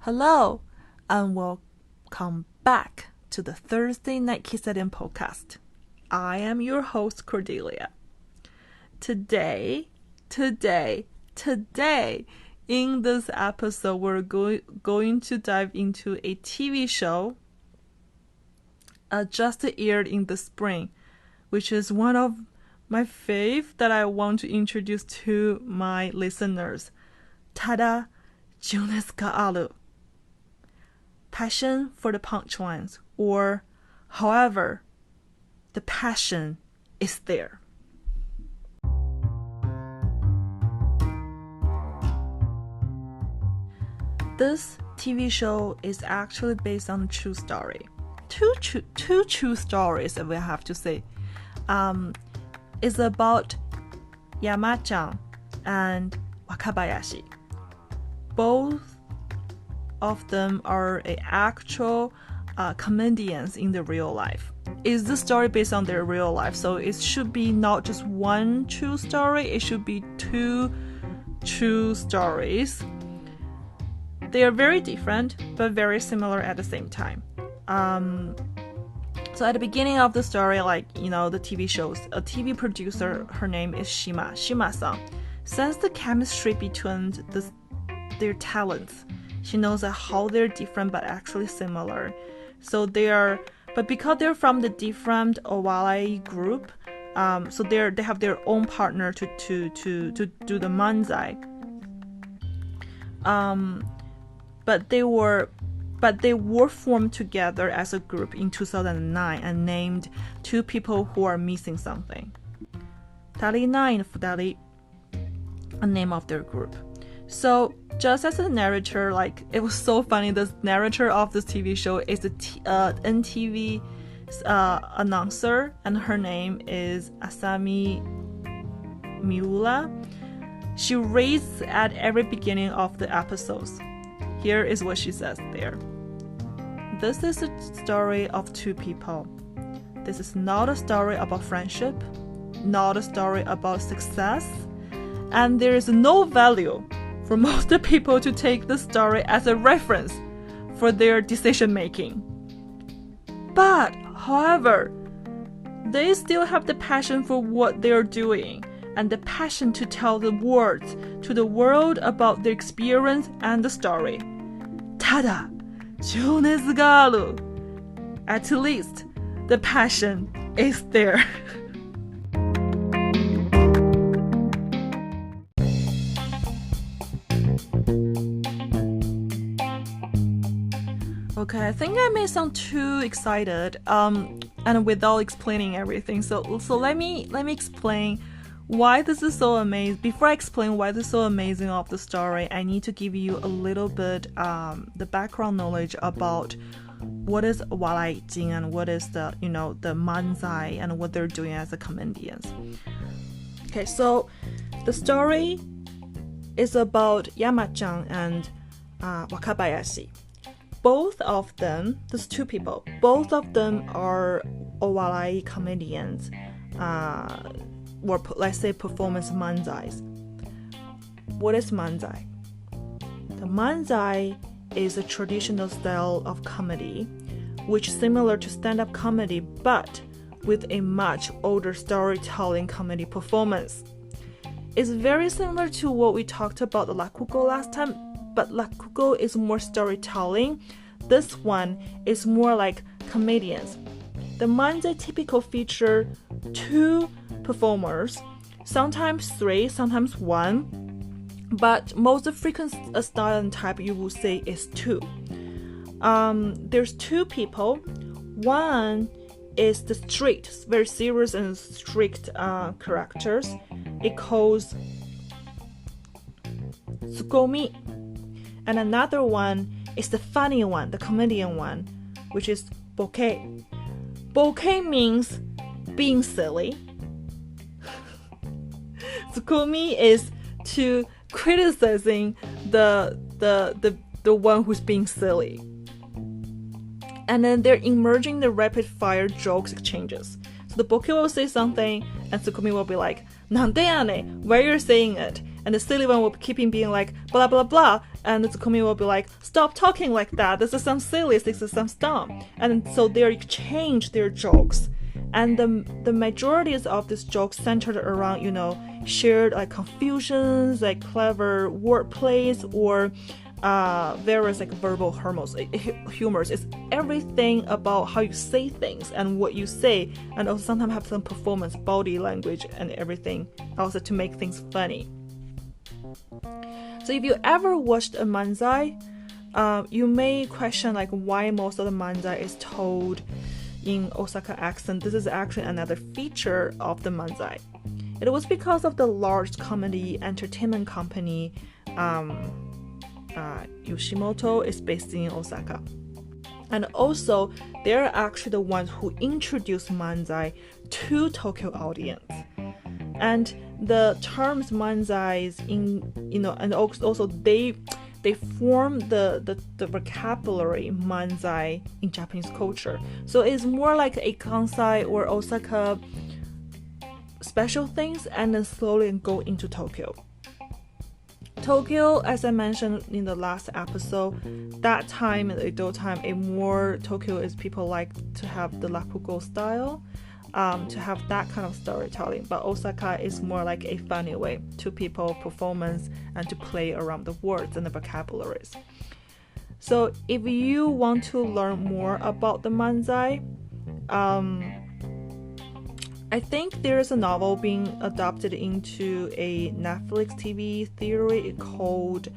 Hello, and welcome back to the Thursday Night Kissaten podcast. I am your host, Cordelia. Today, in this episode, we're going to dive into a TV show just aired in the spring, which is one of my fave that I want to introduce to my listeners. tada, 情熱はある. Passion for the punchlines, or however, the passion is there. This TV show is actually based on a true story. Two true stories, if we have to say. It's about Yama-chan and Wakabayashi. Both of them are actual comedians in the real life. Is the story based on their real life? So it should be not just one true story, it should be two true stories. They are very different, but very similar at the same time. So at the beginning of the story, the TV shows, a TV producer, her name is Shima-san, sense the chemistry between their talents. She knows how they're different but actually similar. So but because they're from the different Owalai group, so they have their own partner to do the manzai. But they were formed together as a group in 2009 and named two people who are missing something. Tarina and Fudari, a name of their group. So just as a narrator, it was so funny, the narrator of this TV show is the NTV announcer, and her name is Asami Miura. She reads at every beginning of the episodes. Here is what she says there. This is a story of two people. This is not a story about friendship, not a story about success, and there is no value for most of the people to take the story as a reference for their decision making. But, however, they still have the passion for what they are doing and the passion to tell the words to the world about their experience and the story. tada, 情熱がある. At least, the passion is there. Okay, I think I may sound too excited, and without explaining everything. So let me explain why this is so amazing. Before I explain why this is so amazing of the story, I need to give you a little bit the background knowledge about what is Walai Jing and what is the manzai and what they're doing as a comedians. Okay, so the story is about Yama-chan and Wakabayashi. Both of them, these two people, both of them are Owalai comedians, or let's say performance manzais. What is manzai? The manzai is a traditional style of comedy, which is similar to stand-up comedy, but with a much older storytelling comedy performance. It's very similar to what we talked about the Rakugo last time, but Rakugo is more storytelling. This one is more like comedians. The manzai typically feature two performers, sometimes three, sometimes one, but most frequent style and type you will say is two. There's two people. One is the strict, very serious and strict characters. It calls Tsukomi. And another one is the funny one, the comedian one, which is bokeh. Bokeh means being silly. Tsukomi is to criticizing the one who's being silly. And then they're emerging the rapid fire jokes exchanges. So the bokeh will say something and Tsukomi will be like, "Nande ya ne? Why are you saying it?" and the silly one will keep being like blah blah blah, and the Tsukumi will be like, stop talking like that, this is some silly, this is some dumb. And so they exchange their jokes, and the majorities of these jokes centered around, you know, shared like confusions, like clever wordplays, or various like verbal humors. It's everything about how you say things and what you say, and also sometimes have some performance, body language, and everything also to make things funny. So if you ever watched a manzai, you may question like why most of the manzai is told in Osaka accent. This is actually another feature of the manzai. It was because of the large comedy entertainment company Yoshimoto is based in Osaka. And also, they're actually the ones who introduced manzai to Tokyo audience. And the terms manzai in, you know, and also they form the vocabulary manzai in Japanese culture. So it's more like a Kansai or Osaka special things, and then slowly go into Tokyo. Tokyo, as I mentioned in the last episode, that time, in the Edo time, Tokyo is people like to have the rakugo style, to have that kind of storytelling. But Osaka is more like a funny way to people performance and to play around the words and the vocabularies. So if you want to learn more about the manzai, I think there is a novel being adapted into a Netflix TV series called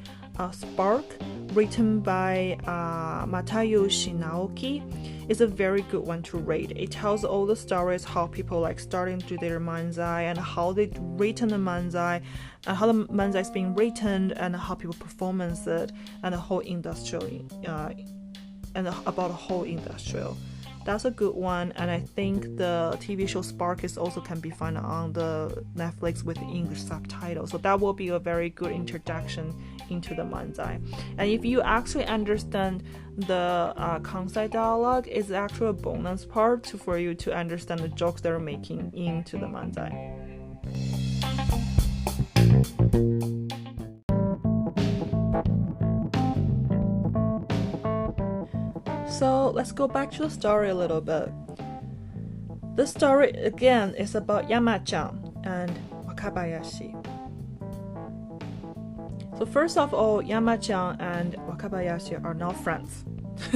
Spark, written by Matayoshi Naoki. It's a very good one to read. It tells all the stories, how people like starting to do their manzai, and how they written the manzai, and how the manzai is being written, and how people performance it, and the whole industrial, and about the whole industrial. That's a good one, and I think the TV show Spark is also can be found on the Netflix with English subtitles. So that will be a very good introduction into the manzai. And if you actually understand the Kansai dialogue, it's actually a bonus part for you to understand the jokes they're making into the manzai. So let's go back to the story a little bit. The story again is about Yama-chan and Wakabayashi. So first of all, Yama-chan and Wakabayashi are now friends.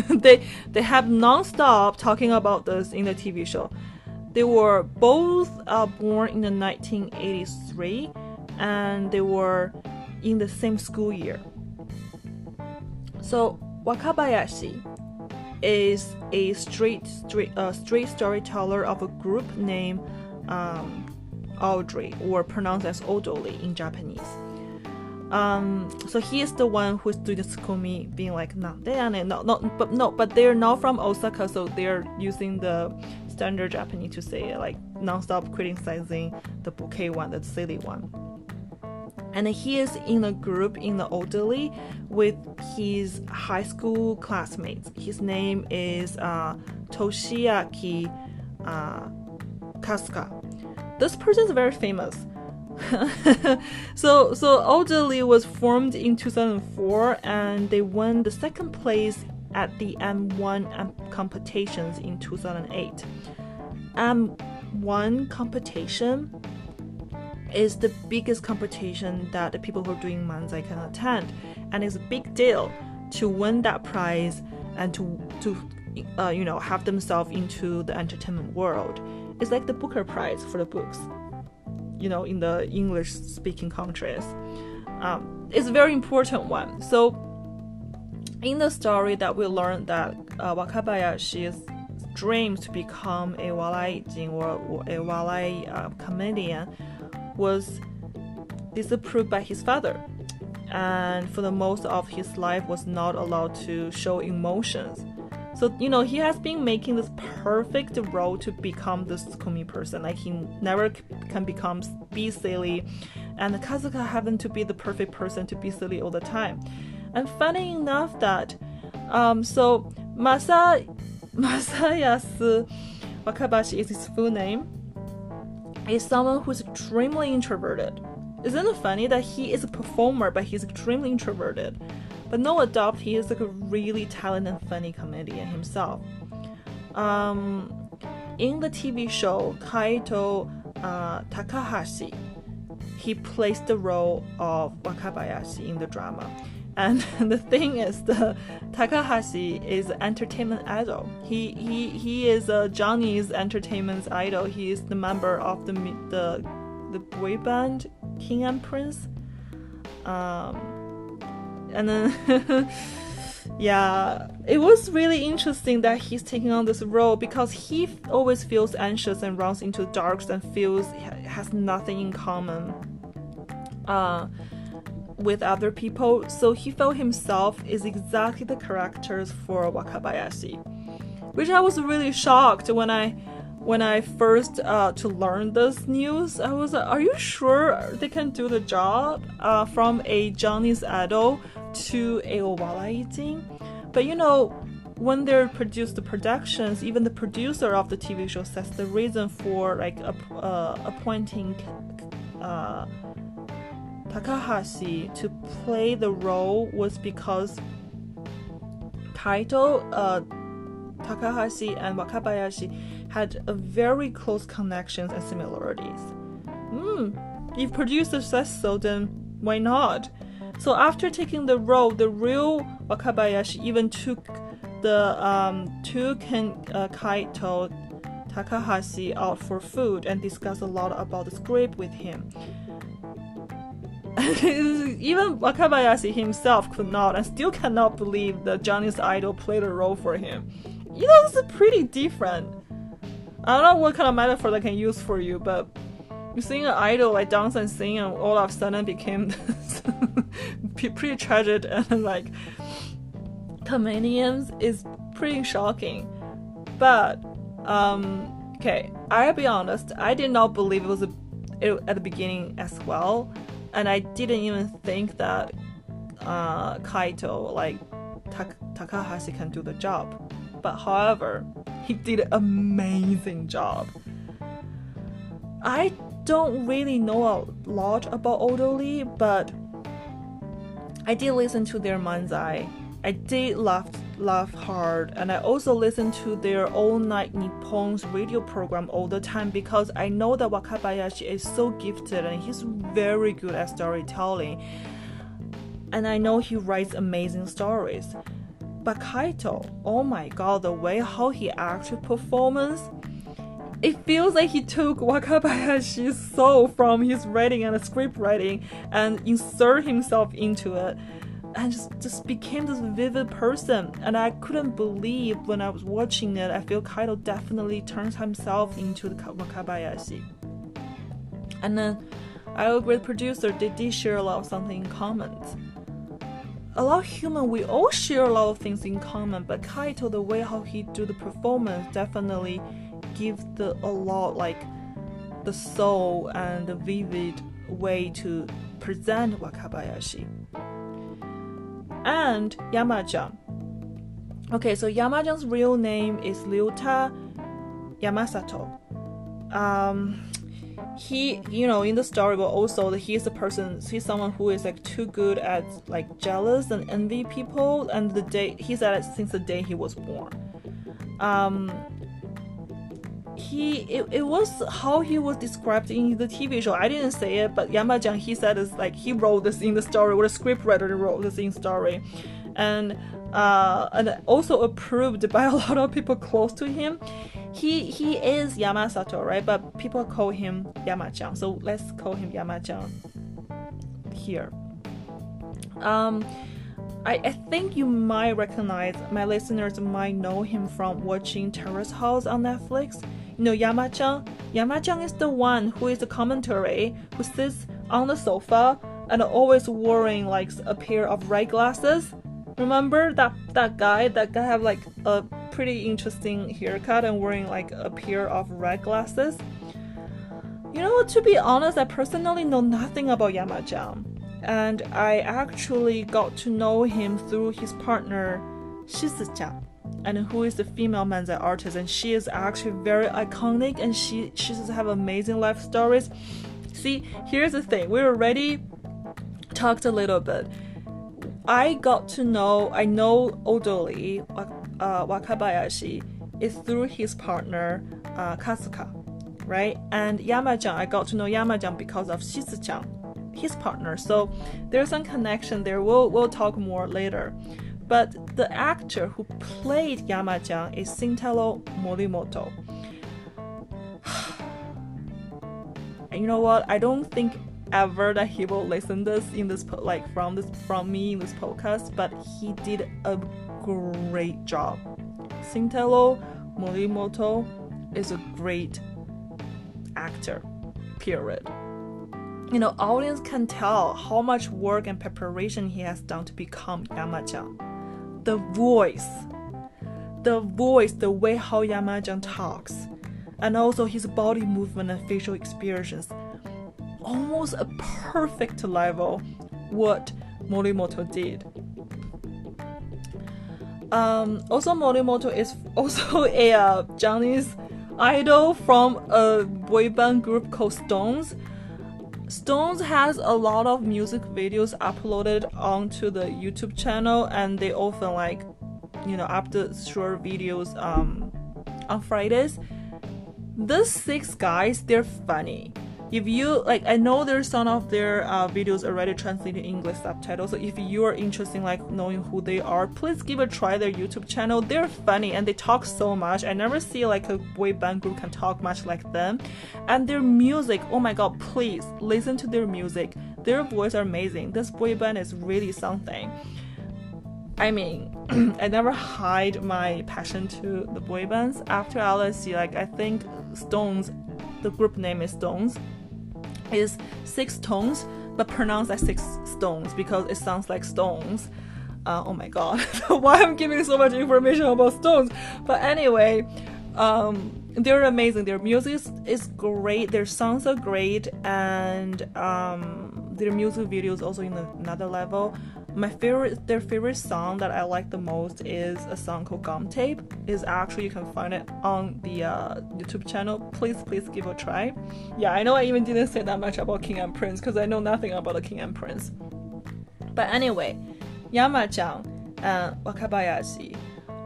they have non-stop talking about this in the TV show. They were both born in the 1983, and they were in the same school year. So Wakabayashi is a street storyteller of a group named Audrey, or pronounced as Odoli in Japanese. So he is the one who's doing the tsukumi, being like, but they're not from Osaka, so they're using the standard Japanese to say like non-stop criticizing the bouquet one, the silly one. And he is in a group in the Odoli with his high school classmates. His name is Toshiaki Kasuka. This person is very famous. So Odoli was formed in 2004, and they won the second place at the M1 competitions in 2008. M1 competition is the biggest competition that the people who are doing manzai can attend, and it's a big deal to win that prize and to have themselves into the entertainment world. It's like the Booker Prize for the books, in the English speaking countries. It's a very important one. So in the story that we learned that Wakabayashi's dreams to become a walaijin or a walai comedian was disapproved by his father, and for the most of his life was not allowed to show emotions. So he has been making this perfect role to become this tsukumi person. Like he never can be silly, and Kazuka happened to be the perfect person to be silly all the time. And funny enough that so Masayasu Wakabashi is his full name, is someone who's extremely introverted. isn't it funny that he is a performer, but he's extremely introverted? But no doubt, he is like a really talented and funny comedian himself. In the TV show Kaito Takahashi, he plays the role of Wakabayashi in the drama. And the thing is, the Takahashi is an entertainment idol. He is Johnny's entertainment idol. He is the member of the boy band King and Prince. And then yeah, it was really interesting that he's taking on this role because he always feels anxious and runs into the darks and feels has nothing in common with other people. So he felt himself is exactly the characters for Wakabayashi, which I was really shocked when I first to learn this news. I was like, are you sure they can do the job from a Johnny's idol to a Owalaijin? But you know, when they produce the productions, even the producer of the TV show says the reason for like appointing Takahashi to play the role was because Kaito, Takahashi and Wakabayashi had a very close connections and similarities. If producer says so, then why not? So after taking the role, the real Wakabayashi even took Kaito Takahashi out for food and discussed a lot about the script with him. Even Wakabayashi himself could not and still cannot believe that Johnny's idol played a role for him. You know, it's pretty different. I don't know what kind of metaphor I can use for you, but you seeing an idol like dance and sing and all of a sudden became pretty tragic and like comedians is pretty shocking. But okay, I'll be honest, I did not believe it was at the beginning as well, and I didn't even think that Kaito, like Takahashi, can do the job. But however, he did an amazing job. I don't really know a lot about Odoli, but I did listen to their manzai. I did laugh hard, and I also listened to their All Night Nippon's radio program all the time because I know that Wakabayashi is so gifted and he's very good at storytelling, and I know he writes amazing stories. But Kaito, oh my god, the way how he acted performance, it feels like he took Wakabayashi's soul from his writing and script writing and insert himself into it and just became this vivid person. And I couldn't believe when I was watching it. I feel Kaito definitely turns himself into the Wakabayashi. And then I agree with the producer, they did share a lot of something in common. A lot of human, we all share a lot of things in common, but Kaito, the way how he do the performance definitely gives a lot like the soul and the vivid way to present Wakabayashi. And Yamachan. Okay, so Yamachan's real name is Ryuta Yamasato. He, you know, in the story, but also he's someone who is like too good at like jealous and envy people, and he's at it since the day he was born. It was how he was described in the TV show. I didn't say it, but Yamachan, he said it's like he wrote this in the story, or the scriptwriter wrote this in the story, and also approved by a lot of people close to him. He is Yamasato, right? But people call him Yamachan, so let's call him Yamachan here. I think you might recognize, my listeners might know him from watching Terrace House on Netflix. You know Yamachan? Yamachan is the one who is the commentary, who sits on the sofa and always wearing like a pair of red glasses. Remember that guy? That guy have like a pretty interesting haircut and wearing like a pair of red glasses. You know, to be honest, I personally know nothing about Yamachan, and I actually got to know him through his partner Kissaten, and who is the female manzai artist, and she is actually very iconic, and she just have amazing life stories. See, here's the thing. We already talked a little bit. I know Odoli Wakabayashi is through his partner Kasuka, right? And Yamachan, I got to know Yamachan because of Shizu-chan, his partner. So there's some connection there. We'll talk more later. But the actor who played Yamachan is Shintaro Morimoto. And you know what? I don't think ever that he will listen this from me in this podcast, but he did a great job. Shintaro Morimoto is a great actor, period. You know, audience can tell how much work and preparation he has done to become Yamachan. The voice, the way how Yamachan talks, and also his body movement and facial expressions, almost a perfect level what Morimoto did. Also, Morimoto is also a Japanese idol from a boy band group called Stones. Stones has a lot of music videos uploaded onto the YouTube channel, and they often after short videos on Fridays. These 6 guys, they're funny. If you I know there's some of their videos already translated English subtitles, so if you are interested in knowing who they are, please give a try their YouTube channel. They're funny and they talk so much. I never see a boy band group can talk much like them. And their music, oh my god, please listen to their music. Their voice are amazing. This boy band is really something. I mean, I never hide my passion to the boy bands. After LSE, I think Stones, the group name is Stones, is 6 tones, but pronounced as 6 stones because it sounds like stones. Oh my god, why I'm giving so much information about Stones? But anyway, they're amazing. Their music is great. Their songs are great, and their music videos also in another level. Their favorite song that I like the most is a song called Gum Tape. Is actually, you can find it on the YouTube channel. Please give it a try. Yeah, I know I even didn't say that much about King and Prince because I know nothing about the King and Prince. But anyway, Yamachan and Wakabayashi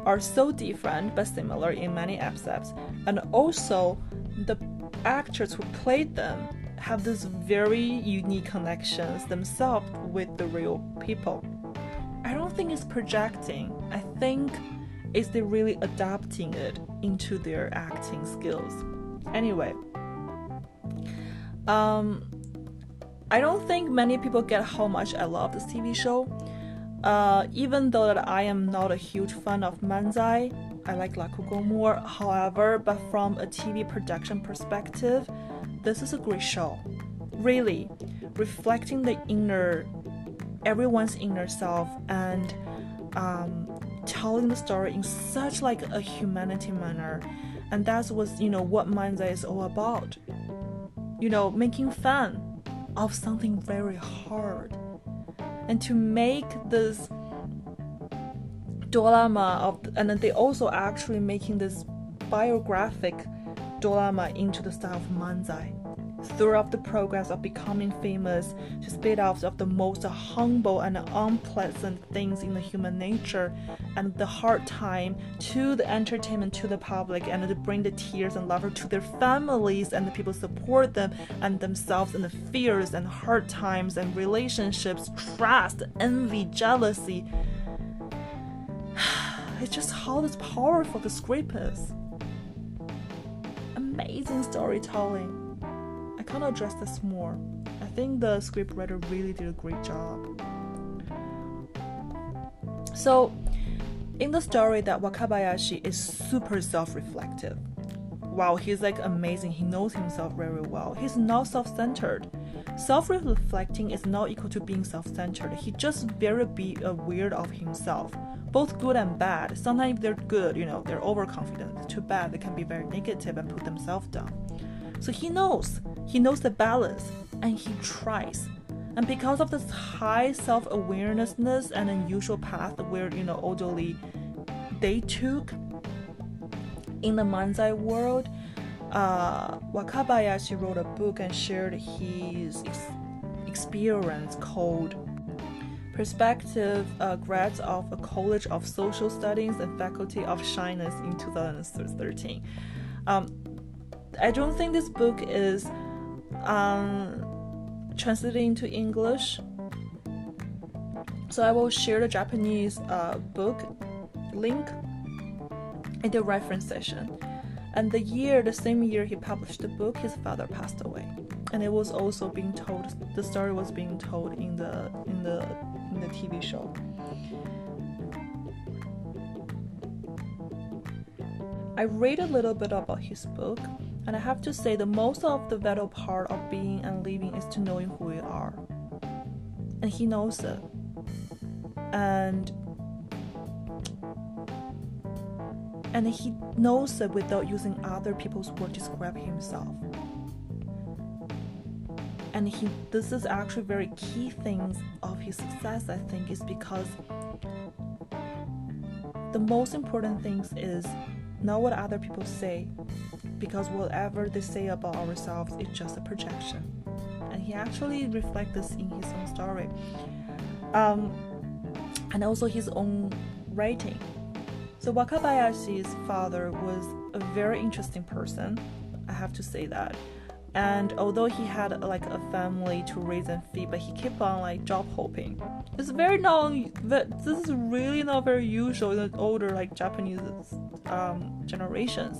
are so different but similar in many aspects, and also the actors who played them have these very unique connections themselves with the real people. I don't think it's projecting. I think it's they really adapting it into their acting skills. Anyway, I don't think many people get how much I love this TV show. Even though that I am not a huge fan of Manzai, I like Rakugo more. However, but from a TV production perspective, this is a great show, really reflecting everyone's inner self and telling the story in such a humanity manner, and that's what Manzai is all about. Making fun of something very hard, and to make this drama and then they also actually making this biographic drama into the style of Manzai. Throughout the progress of becoming famous, to spit out of the most humble and unpleasant things in the human nature, and the hard time to the entertainment to the public, and to bring the tears and laughter to their families and the people support them and themselves, and the fears and hard times and relationships, trust, envy, jealousy. It's just how this powerful the script is. Amazing storytelling. I can't address this more. I think the scriptwriter really did a great job. So, in the story, that Wakabayashi is super self-reflective. Wow, he's amazing. He knows himself very well. He's not self-centered. Self-reflecting is not equal to being self-centered. He just very aware of himself, both good and bad. Sometimes if they're good, they're overconfident. Too bad, they can be very negative and put themselves down. So he knows the balance, and he tries. And because of this high self-awareness and unusual path where, Odoli, they took in the Manzai world, Wakabayashi wrote a book and shared his experience called Perspective Grads of a College of Social Studies and Faculty of Shyness in 2013. I don't think this book is translated into English, so I will share the Japanese book link in the reference session. And the same year he published the book, his father passed away, and it was also being told. The story was being told in the TV show. I read a little bit about his book, and I have to say the most of the vital part of being and living is to knowing who we are, and he knows it. And he knows it without using other people's words to describe himself. And this is actually very key things of his success, I think, is because the most important things is not what other people say, because whatever they say about ourselves is just a projection. And he actually reflects this in his own story. And also his own writing. So Wakabayashi's father was a very interesting person, I have to say that. And although he had like a family to raise and feed, but he kept on like job hopping. This is really not very usual in the older like Japanese generations.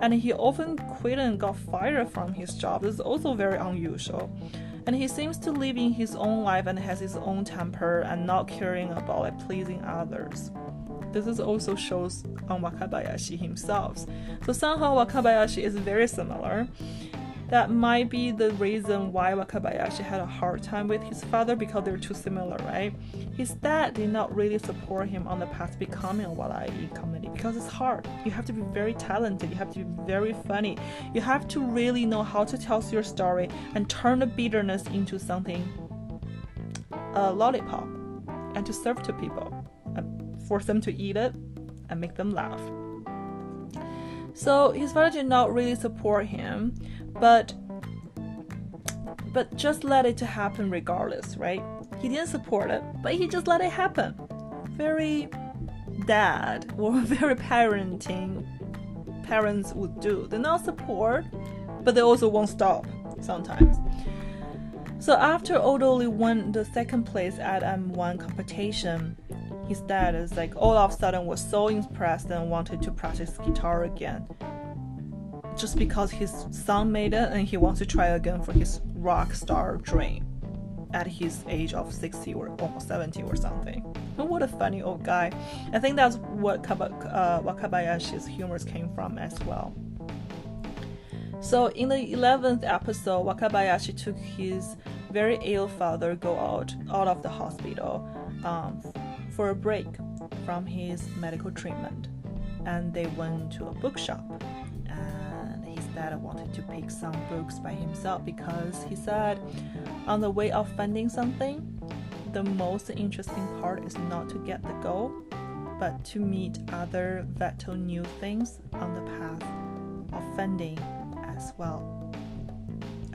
And he often quit and got fired from his job. This is also very unusual. And he seems to live in his own life and has his own temper and not caring about like pleasing others. This is also shows on Wakabayashi himself. So somehow Wakabayashi is very similar. That might be the reason why Wakabayashi had a hard time with his father, because they're too similar, right? His dad did not really support him on the path to becoming a Warai comedy because it's hard. You have to be very talented, you have to be very funny, you have to really know how to tell your story and turn the bitterness into something lollipop and to serve to people and force them to eat it and make them laugh. So his father did not really support him, but just let it to happen regardless, right? He didn't support it, but he just let it happen. Very dad or very parents would do. They not support, but they also won't stop sometimes. So after Odoli won the second place at M1 competition, his dad is like all of a sudden was so impressed and wanted to practice guitar again. Just because his son made it and he wants to try again for his rock star dream at his age of 60 or almost 70 or something. And what a funny old guy. I think that's what Wakabayashi's humor came from as well. So in the 11th episode, Wakabayashi took his very ill father go out of the hospital for a break from his medical treatment, and they went to a bookshop. His dad wanted to pick some books by himself because he said on the way of finding something, the most interesting part is not to get the goal, but to meet other vital new things on the path of finding as well.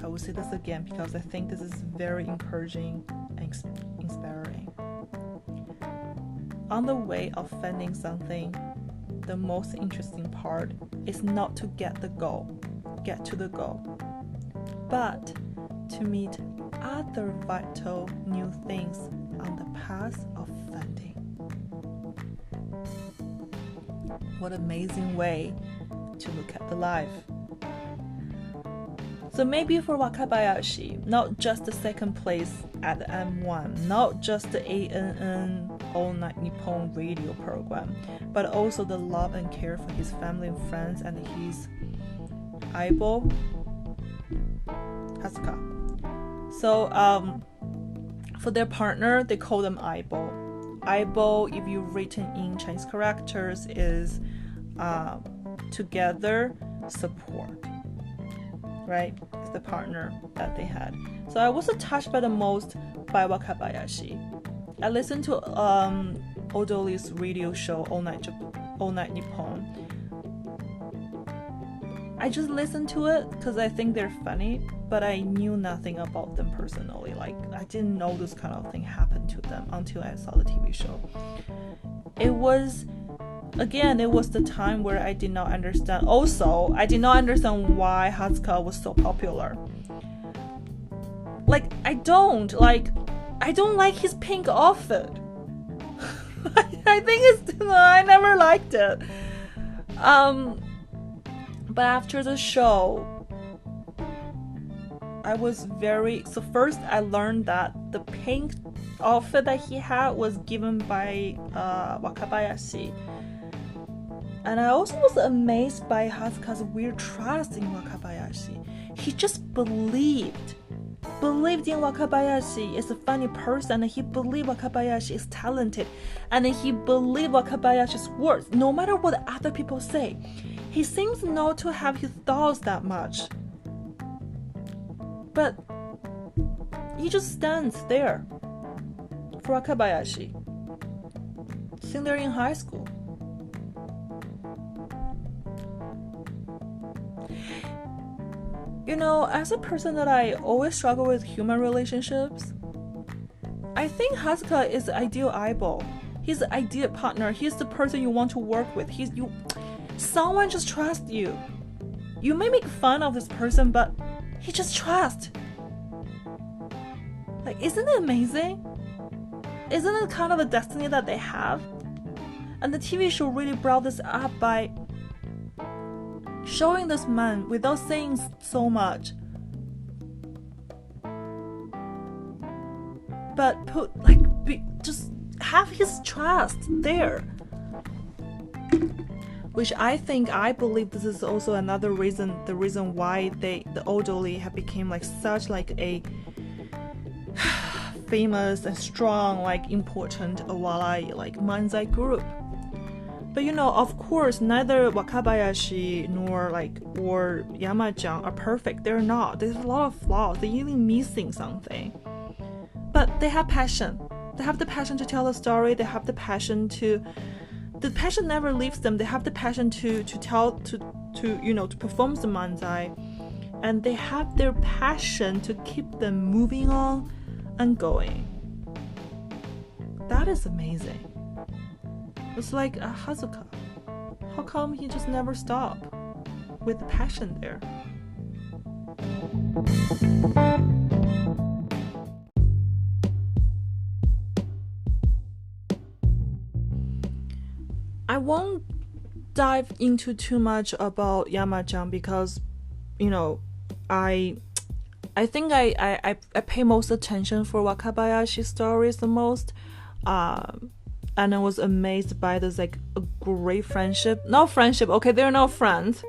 I will say this again because I think this is very encouraging and inspiring. On the way of finding something, the most interesting part is not to get to the goal, but to meet other vital new things on the path of finding. What an amazing way to look at the life. So maybe for Wakabayashi, not just the second place at the M1, not just the ANN All Night Nippon radio program, but also the love and care for his family and friends and his Aibo, Hazuka. So for their partner, they call them Aibo. Aibo, if you've written in Chinese characters, is together support. Right? It's the partner that they had. So I was touched by the most by Wakabayashi. I listened to Odoli's radio show All Night Nippon. I just listened to it because I think they're funny, but I knew nothing about them personally. Like, I didn't know this kind of thing happened to them until I saw the TV show. It was the time where I did not understand. Also, I did not understand why Hazuka was so popular. Like, I don't like his pink outfit. I think I never liked it. But after the show, so first I learned that the pink outfit that he had was given by Wakabayashi. And I also was amazed by Hazuka's weird trust in Wakabayashi. He just believed in Wakabayashi is a funny person, and he believed Wakabayashi is talented, and he believed Wakabayashi's words, no matter what other people say. He seems not to have his thoughts that much. But he just stands there for Wakabayashi. Since they're in high school. You know, as a person that I always struggle with human relationships, I think Hazuka is the ideal eyeball. He's the ideal partner. He's the person you want to work with. Someone just trusts you. You may make fun of this person, but he just trusts. Like, isn't it amazing? Isn't it kind of a destiny that they have? And the TV show really brought this up by showing this man without saying so much, but just have his trust there, which I believe this is also another reason, the reason why the Odoli have become like such like a famous and strong, like important Owalai like manzai group. But you know, of course, neither Wakabayashi or Yama-chan are perfect. They're not. There's a lot of flaws. They're even missing something. But they have passion. They have the passion to tell a story. They have the passion never leaves them. They have the passion to perform the manzai, and they have their passion to keep them moving on and going. That is amazing. It's like Hazuka. How come he just never stopped with the passion there? I won't dive into too much about Yama-chan because, you know, I think I pay most attention for Wakabayashi's stories the most. And I was amazed by this like a great friendship. Not friendship, okay, they're not friends.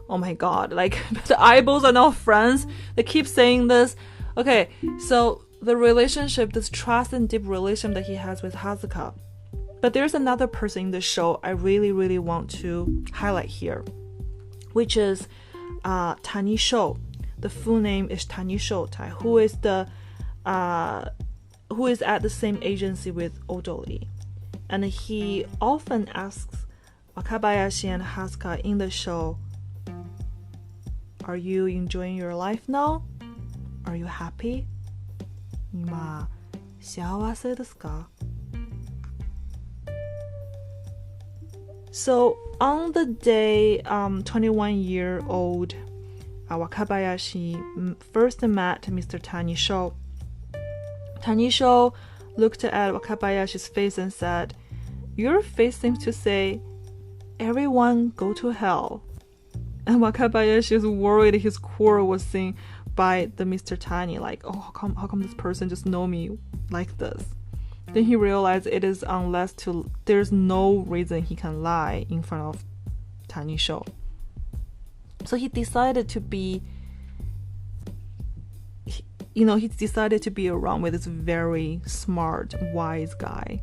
Oh my god, like the eyeballs are not friends. They keep saying this. Okay, so the relationship, this trust and deep relationship that he has with Hazuka. But there's another person in the show I really, really want to highlight here, which is Tani Sho. The full name is Tani Shotai, who is at the same agency with Odoli. And he often asks Wakabayashi and Hazuka in the show, are you enjoying your life now? Are you happy? 今幸せですか? So on the day 21-year-old Wakabayashi first met Mr. Tani Sho, Tani Sho looked at Wakabayashi's face and said, your face seems to say, everyone go to hell. And Wakabayashi is worried his quarrel was seen by the Mr. Tani, like, oh, how come this person just know me like this? Then he realized it is there's no reason he can lie in front of Tani Sho. So he decided to be around with this very smart, wise guy.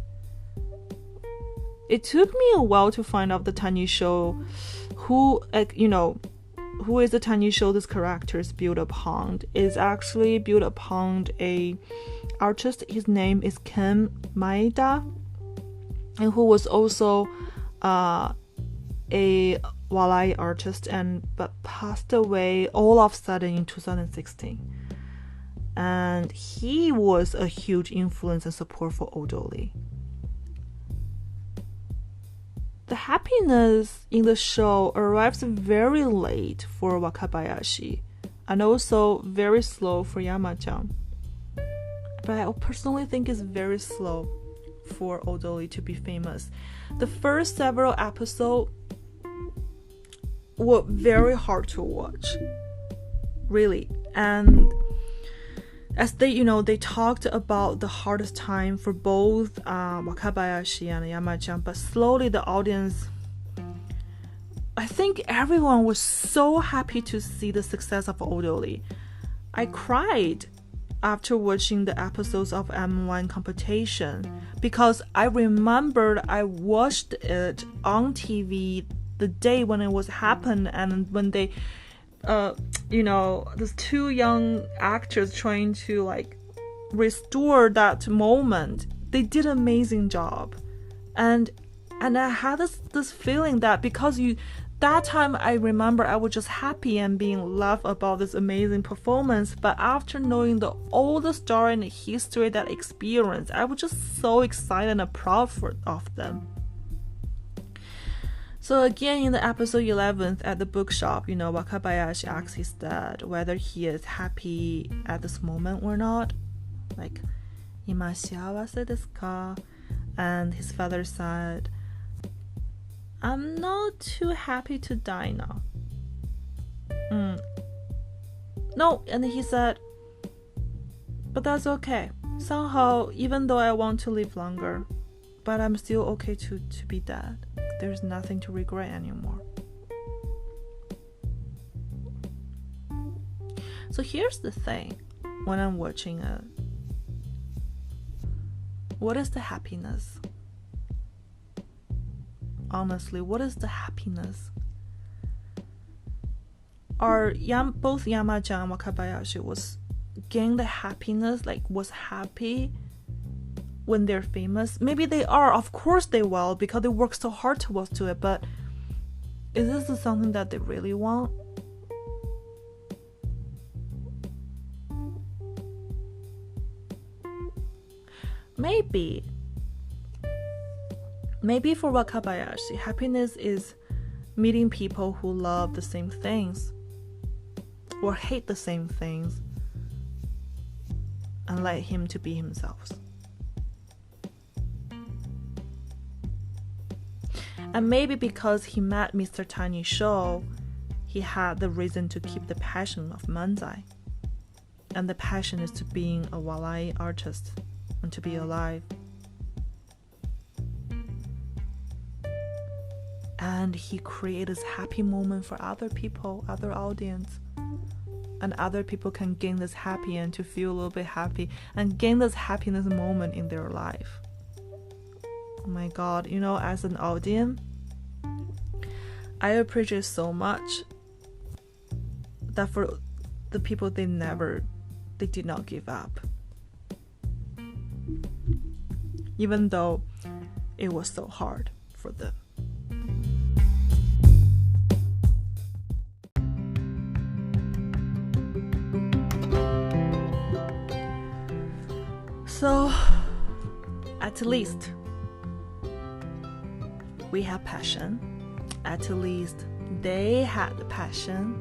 It took me a while to find out the Tani Sho, who is the Tani Sho this character is built upon. Is actually built upon a artist. His name is Ken Maeda, and who was also a Walai artist but passed away all of a sudden in 2016. And he was a huge influence and support for Odoli. The happiness in the show arrives very late for Wakabayashi and also very slow for Yama-chan. But I personally think it's very slow for Odoli to be famous. The first several episodes were very hard to watch, really. And as they talked about the hardest time for both Wakabayashi and Yama-chan, but slowly the audience, I think everyone was so happy to see the success of Odoli. I cried after watching the episodes of M1 competition because I remembered I watched it on TV the day when it was happened, and when they these two young actors trying to restore that moment. They did an amazing job, and I had this feeling that because that time I remember I was just happy and being loved about this amazing performance, but after knowing all the story and the history that experience, I was just so excited and proud of them. So again, in the episode 11th at the bookshop, Wakabayashi asks his dad whether he is happy at this moment or not. Ima shiawase desu ka? And his father said, I'm not too happy to die now. No, and he said, but that's okay. Somehow, even though I want to live longer, but I'm still okay to be dead. There's nothing to regret anymore. So here's the thing when I'm watching it. What is the happiness? Honestly, what is the happiness? Are both Yama-chan and Wakabayashi was gain the happiness, was happy when they're famous? Maybe they are, of course they will, because they work so hard towards to it, but is this something that they really want? Maybe for Wakabayashi, happiness is meeting people who love the same things or hate the same things and let him to be himself. And maybe because he met Mr. Tiny Show, he had the reason to keep the passion of manzai. And the passion is to being a walai artist and to be alive. And he created this happy moment for other people, other audience. And other people can gain this happy and to feel a little bit happy and gain this happiness moment in their life. Oh my god, as an audience, I appreciate so much that for the people they did not give up. Even though it was so hard for them. So, at least we have passion. At least they had the passion.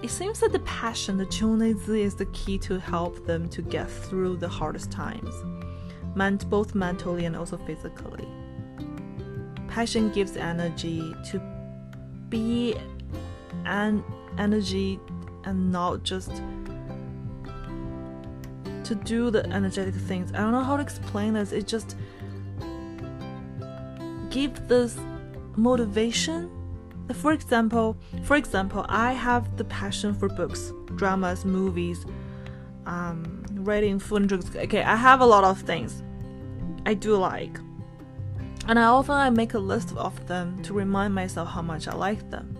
It seems that the passion, the 情熱 is the key to help them to get through the hardest times, both mentally and also physically. Passion gives energy to be an energy and not just to do the energetic things. I don't know how to explain this. It just gives this motivation. For example, I have the passion for books, dramas, movies, writing, food and drinks. Okay, I have a lot of things I do like. And I make a list of them to remind myself how much I like them.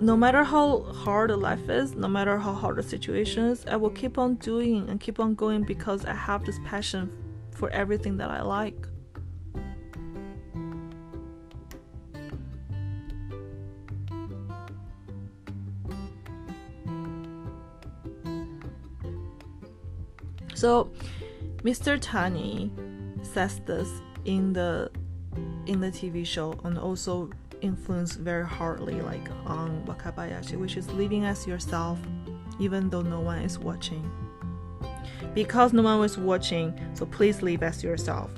No matter how hard life is, no matter how hard the situation is, I will keep on doing and keep on going because I have this passion for everything that I like. So Mr. Tani says this in the TV show, and also influenced very hardly like on Wakabayashi, which is living as yourself even though no one is watching. Because no one is watching, so please live as yourself.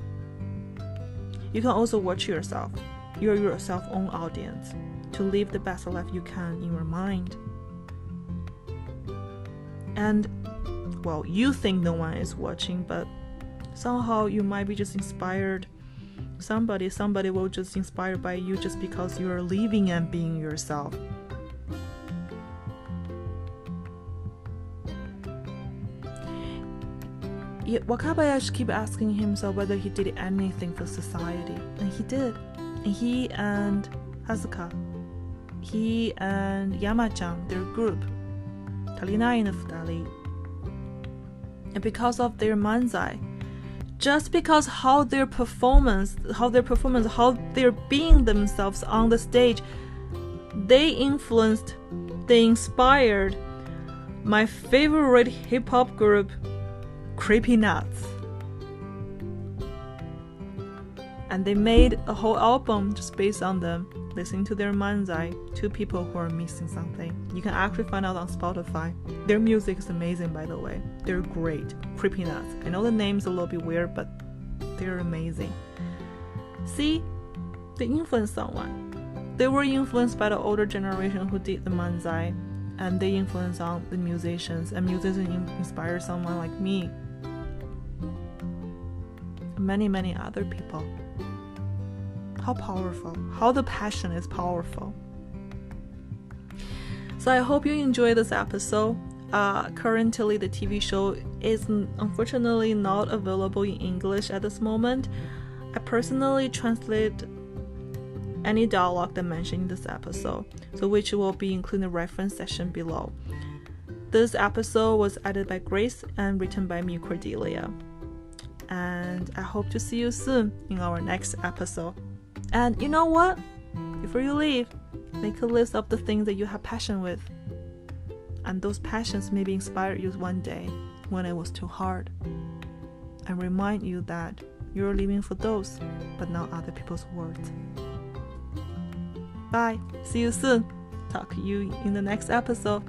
You can also watch yourself. You're your self-own audience to live the best life you can in your mind. And well, you think no one is watching, but somehow you might be just inspired. Somebody will just inspired by you just because you are living and being yourself. Wakabayashi keep asking himself whether he did anything for society, and he did. And he and Hazuka, he and Yama-chan, their group, Talinai no Futari, and because of their manzai, just because how they're being themselves on the stage, they inspired my favorite hip-hop group, Creepy Nuts. And they made a whole album just based on them, listening to their manzai, two people who are missing something. You can actually find out on Spotify. Their music is amazing, by the way. They're great. Creepy Nuts. I know the name's a little bit weird, but they're amazing. See? They influenced someone. They were influenced by the older generation who did the manzai, and they influenced on the musicians, and musicians inspired someone like me. Many other people. How powerful. How the passion is powerful. So I hope you enjoy this episode. Currently the TV show is unfortunately not available in English at this moment. I personally translate any dialogue that mentioned in this episode, so which will be included in the reference section below. This episode was edited by Grace and written by me, Cordelia. And I hope to see you soon in our next episode. And you know what? Before you leave, make a list of the things that you have passion with. And those passions maybe inspire you one day when it was too hard. And remind you that you're living for those, but not other people's words. Bye. See you soon. Talk to you in the next episode.